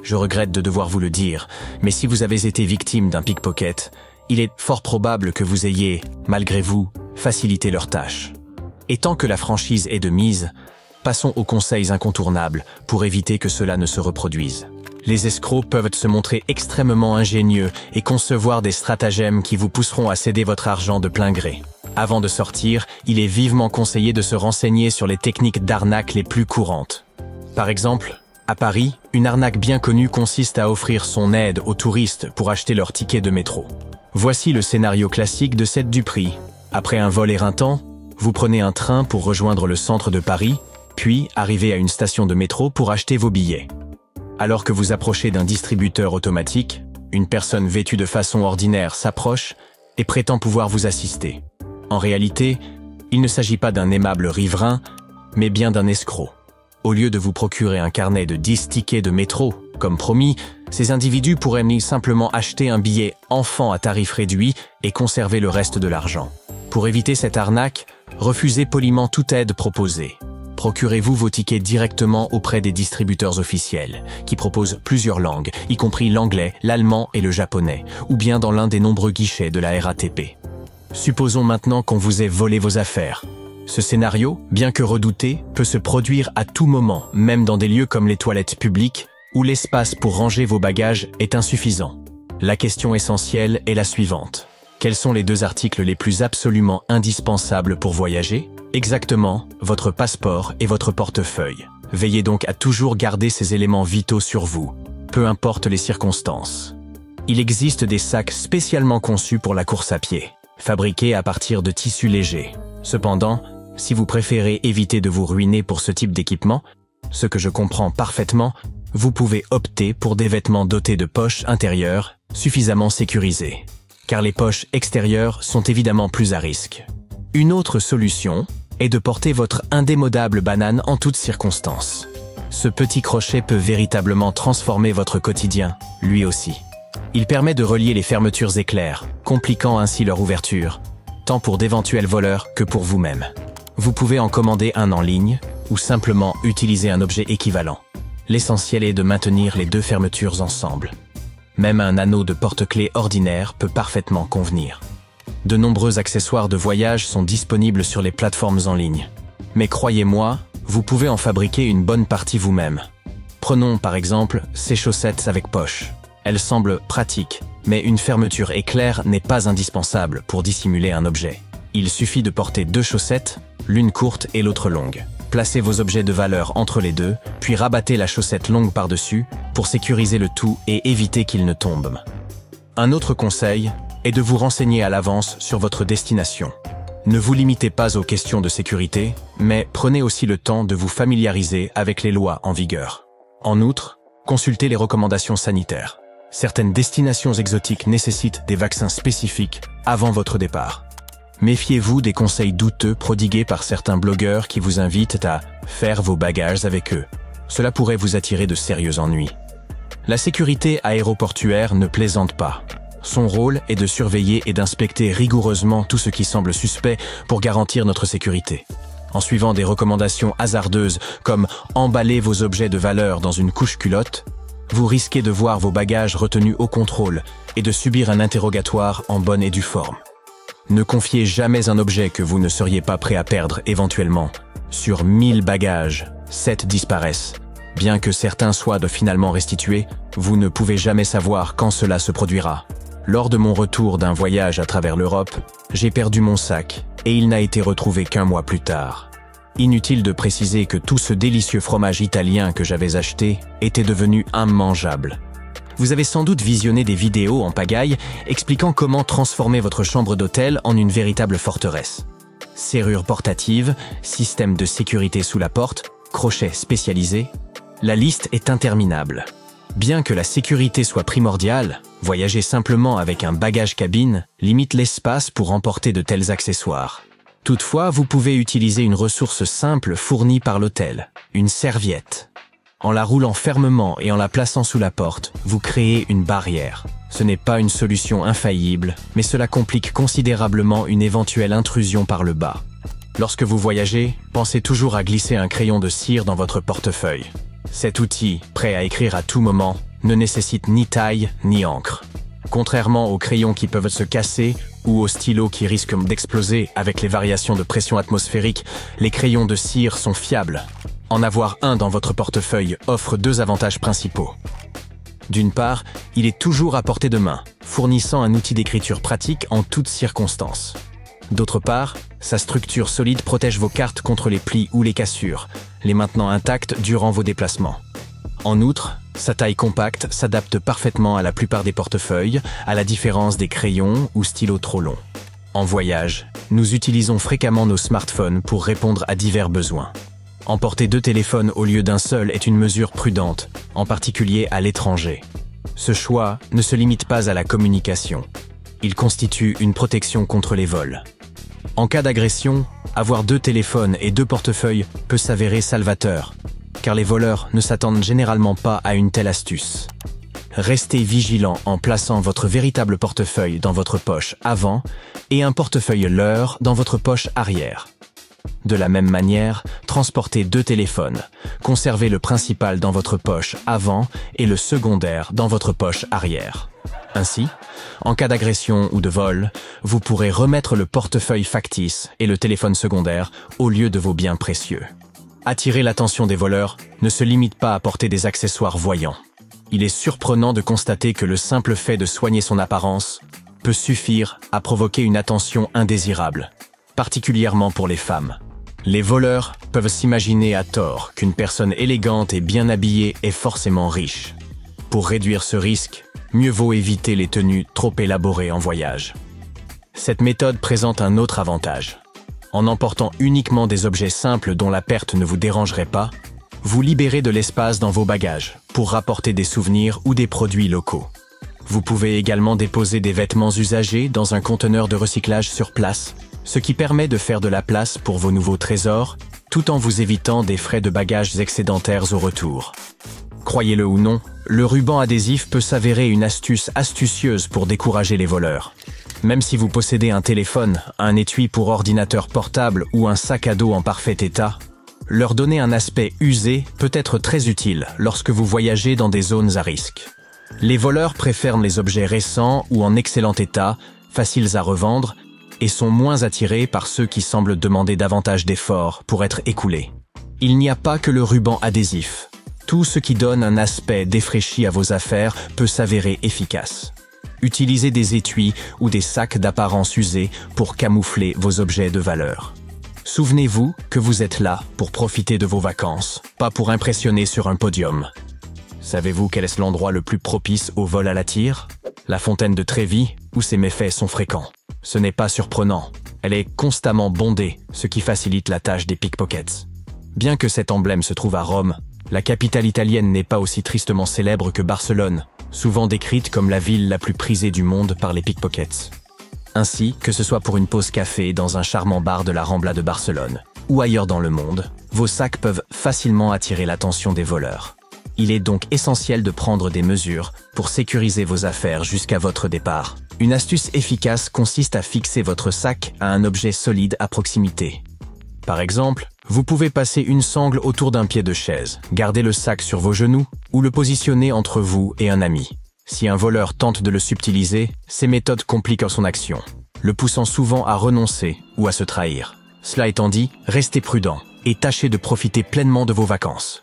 Je regrette de devoir vous le dire, mais si vous avez été victime d'un pickpocket, il est fort probable que vous ayez, malgré vous, facilité leur tâche. Et tant que la franchise est de mise, passons aux conseils incontournables pour éviter que cela ne se reproduise. Les escrocs peuvent se montrer extrêmement ingénieux et concevoir des stratagèmes qui vous pousseront à céder votre argent de plein gré. Avant de sortir, il est vivement conseillé de se renseigner sur les techniques d'arnaque les plus courantes. Par exemple, à Paris, une arnaque bien connue consiste à offrir son aide aux touristes pour acheter leur ticket de métro. Voici le scénario classique de cette duperie. Après un vol éreintant, vous prenez un train pour rejoindre le centre de Paris, puis arrivez à une station de métro pour acheter vos billets. Alors que vous approchez d'un distributeur automatique, une personne vêtue de façon ordinaire s'approche et prétend pouvoir vous assister. En réalité, il ne s'agit pas d'un aimable riverain, mais bien d'un escroc. Au lieu de vous procurer un carnet de 10 tickets de métro, comme promis, ces individus pourraient simplement acheter un billet enfant à tarif réduit et conserver le reste de l'argent. Pour éviter cette arnaque, refusez poliment toute aide proposée. Procurez-vous vos tickets directement auprès des distributeurs officiels, qui proposent plusieurs langues, y compris l'anglais, l'allemand et le japonais, ou bien dans l'un des nombreux guichets de la RATP. Supposons maintenant qu'on vous ait volé vos affaires. Ce scénario, bien que redouté, peut se produire à tout moment, même dans des lieux comme les toilettes publiques, où l'espace pour ranger vos bagages est insuffisant. La question essentielle est la suivante. Quels sont les 2 articles les plus absolument indispensables pour voyager? Exactement, votre passeport et votre portefeuille. Veillez donc à toujours garder ces éléments vitaux sur vous, peu importe les circonstances. Il existe des sacs spécialement conçus pour la course à pied, fabriqués à partir de tissus légers. Cependant, si vous préférez éviter de vous ruiner pour ce type d'équipement, ce que je comprends parfaitement, vous pouvez opter pour des vêtements dotés de poches intérieures suffisamment sécurisées, car les poches extérieures sont évidemment plus à risque. Une autre solution est de porter votre indémodable banane en toutes circonstances. Ce petit crochet peut véritablement transformer votre quotidien, lui aussi. Il permet de relier les fermetures éclairs, compliquant ainsi leur ouverture, tant pour d'éventuels voleurs que pour vous-même. Vous pouvez en commander un en ligne ou simplement utiliser un objet équivalent. L'essentiel est de maintenir les 2 fermetures ensemble. Même un anneau de porte-clés ordinaire peut parfaitement convenir. De nombreux accessoires de voyage sont disponibles sur les plateformes en ligne. Mais croyez-moi, vous pouvez en fabriquer une bonne partie vous-même. Prenons par exemple ces chaussettes avec poche. Elles semblent pratiques, mais une fermeture éclair n'est pas indispensable pour dissimuler un objet. Il suffit de porter 2 chaussettes, l'une courte et l'autre longue. Placez vos objets de valeur entre les 2, puis rabattez la chaussette longue par-dessus pour sécuriser le tout et éviter qu'il ne tombe. Un autre conseil est de vous renseigner à l'avance sur votre destination. Ne vous limitez pas aux questions de sécurité, mais prenez aussi le temps de vous familiariser avec les lois en vigueur. En outre, consultez les recommandations sanitaires. Certaines destinations exotiques nécessitent des vaccins spécifiques avant votre départ. Méfiez-vous des conseils douteux prodigués par certains blogueurs qui vous invitent à faire vos bagages avec eux. Cela pourrait vous attirer de sérieux ennuis. La sécurité aéroportuaire ne plaisante pas. Son rôle est de surveiller et d'inspecter rigoureusement tout ce qui semble suspect pour garantir notre sécurité. En suivant des recommandations hasardeuses comme emballer vos objets de valeur dans une couche culotte, vous risquez de voir vos bagages retenus au contrôle et de subir un interrogatoire en bonne et due forme. Ne confiez jamais un objet que vous ne seriez pas prêt à perdre éventuellement. Sur 1000 bagages, 7 disparaissent. Bien que certains soient finalement restitués, vous ne pouvez jamais savoir quand cela se produira. Lors de mon retour d'un voyage à travers l'Europe, j'ai perdu mon sac et il n'a été retrouvé qu'un mois plus tard. Inutile de préciser que tout ce délicieux fromage italien que j'avais acheté était devenu immangeable. Vous avez sans doute visionné des vidéos en pagaille expliquant comment transformer votre chambre d'hôtel en une véritable forteresse. Serrure portative, système de sécurité sous la porte, crochets spécialisés, la liste est interminable. Bien que la sécurité soit primordiale, voyager simplement avec un bagage cabine limite l'espace pour emporter de tels accessoires. Toutefois, vous pouvez utiliser une ressource simple fournie par l'hôtel, une serviette. En la roulant fermement et en la plaçant sous la porte, vous créez une barrière. Ce n'est pas une solution infaillible, mais cela complique considérablement une éventuelle intrusion par le bas. Lorsque vous voyagez, pensez toujours à glisser un crayon de cire dans votre portefeuille. Cet outil, prêt à écrire à tout moment, ne nécessitent ni taille ni encre. Contrairement aux crayons qui peuvent se casser ou aux stylos qui risquent d'exploser avec les variations de pression atmosphérique, les crayons de cire sont fiables. En avoir un dans votre portefeuille offre deux avantages principaux. D'une part, il est toujours à portée de main, fournissant un outil d'écriture pratique en toutes circonstances. D'autre part, sa structure solide protège vos cartes contre les plis ou les cassures, les maintenant intactes durant vos déplacements. En outre, sa taille compacte s'adapte parfaitement à la plupart des portefeuilles, à la différence des crayons ou stylos trop longs. En voyage, nous utilisons fréquemment nos smartphones pour répondre à divers besoins. Emporter deux téléphones au lieu d'un seul est une mesure prudente, en particulier à l'étranger. Ce choix ne se limite pas à la communication. Il constitue une protection contre les vols. En cas d'agression, avoir deux téléphones et deux portefeuilles peut s'avérer salvateur, car les voleurs ne s'attendent généralement pas à une telle astuce. Restez vigilant en plaçant votre véritable portefeuille dans votre poche avant et un portefeuille leurre dans votre poche arrière. De la même manière, transportez deux téléphones. Conservez le principal dans votre poche avant et le secondaire dans votre poche arrière. Ainsi, en cas d'agression ou de vol, vous pourrez remettre le portefeuille factice et le téléphone secondaire au lieu de vos biens précieux. Attirer l'attention des voleurs ne se limite pas à porter des accessoires voyants. Il est surprenant de constater que le simple fait de soigner son apparence peut suffire à provoquer une attention indésirable, particulièrement pour les femmes. Les voleurs peuvent s'imaginer à tort qu'une personne élégante et bien habillée est forcément riche. Pour réduire ce risque, mieux vaut éviter les tenues trop élaborées en voyage. Cette méthode présente un autre avantage. En emportant uniquement des objets simples dont la perte ne vous dérangerait pas, vous libérez de l'espace dans vos bagages pour rapporter des souvenirs ou des produits locaux. Vous pouvez également déposer des vêtements usagés dans un conteneur de recyclage sur place, ce qui permet de faire de la place pour vos nouveaux trésors, tout en vous évitant des frais de bagages excédentaires au retour. Croyez-le ou non, le ruban adhésif peut s'avérer une astuce astucieuse pour décourager les voleurs. Même si vous possédez un téléphone, un étui pour ordinateur portable ou un sac à dos en parfait état, leur donner un aspect usé peut être très utile lorsque vous voyagez dans des zones à risque. Les voleurs préfèrent les objets récents ou en excellent état, faciles à revendre, et sont moins attirés par ceux qui semblent demander davantage d'efforts pour être écoulés. Il n'y a pas que le ruban adhésif. Tout ce qui donne un aspect défraîchi à vos affaires peut s'avérer efficace. Utilisez des étuis ou des sacs d'apparence usés pour camoufler vos objets de valeur. Souvenez-vous que vous êtes là pour profiter de vos vacances, pas pour impressionner sur un podium. Savez-vous quel est l'endroit le plus propice au vol à la tire? La fontaine de Trévi, où ces méfaits sont fréquents. Ce n'est pas surprenant. Elle est constamment bondée, ce qui facilite la tâche des pickpockets. Bien que cet emblème se trouve à Rome, la capitale italienne n'est pas aussi tristement célèbre que Barcelone, souvent décrite comme la ville la plus prisée du monde par les pickpockets. Ainsi, que ce soit pour une pause café dans un charmant bar de la Rambla de Barcelone, ou ailleurs dans le monde, vos sacs peuvent facilement attirer l'attention des voleurs. Il est donc essentiel de prendre des mesures pour sécuriser vos affaires jusqu'à votre départ. Une astuce efficace consiste à fixer votre sac à un objet solide à proximité. Par exemple, vous pouvez passer une sangle autour d'un pied de chaise, garder le sac sur vos genoux ou le positionner entre vous et un ami. Si un voleur tente de le subtiliser, ces méthodes compliquent son action, le poussant souvent à renoncer ou à se trahir. Cela étant dit, restez prudent et tâchez de profiter pleinement de vos vacances.